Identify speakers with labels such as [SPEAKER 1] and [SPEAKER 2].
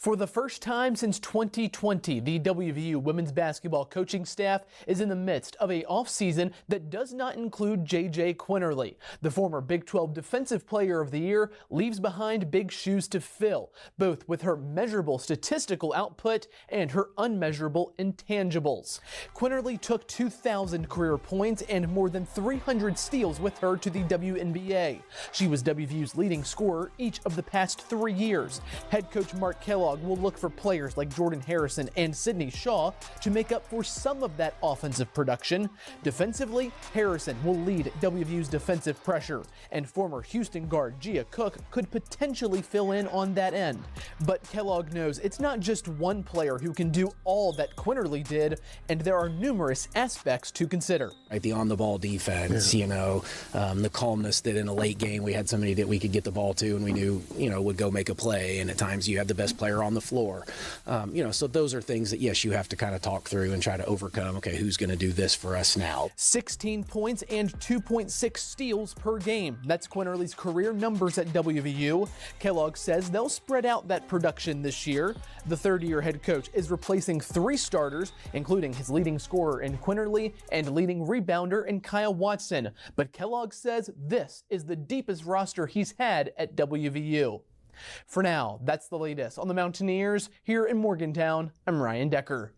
[SPEAKER 1] For the first time since 2020, the WVU women's basketball coaching staff is in the midst of a offseason that does not include JJ Quinerly. The former Big 12 Defensive Player of the Year leaves behind big shoes to fill, both with her measurable statistical output and her unmeasurable intangibles. Quinerly took 2,000 career points and more than 300 steals with her to the WNBA. She was WVU's leading scorer each of the past 3 years. Head coach Mark Kellogg will look for players like Jordan Harrison and Sydney Shaw to make up for some of that offensive production. Defensively, Harrison will lead WVU's defensive pressure, and former Houston guard Gia Cook could potentially fill in on that end. But Kellogg knows it's not just one player who can do all that Quinerly did, and there are numerous aspects to consider.
[SPEAKER 2] Right, the on-the-ball defense, the calmness that in a late game we had somebody that we could get the ball to and we knew, would go make a play, and at times you have the best player on the floor. So those are things that, yes, you have to kind of talk through and try to overcome. Okay, who's going to do this for us now?
[SPEAKER 1] 16 points and 2.6 steals per game. That's Quinerly's career numbers at WVU. Kellogg says they'll spread out that production this year. The third-year head coach is replacing 3 starters, including his leading scorer in Quinerly and leading rebounder in Kyle Watson. But Kellogg says this is the deepest roster he's had at WVU. For now, that's the latest on the Mountaineers. Here in Morgantown, I'm Ryan Decker.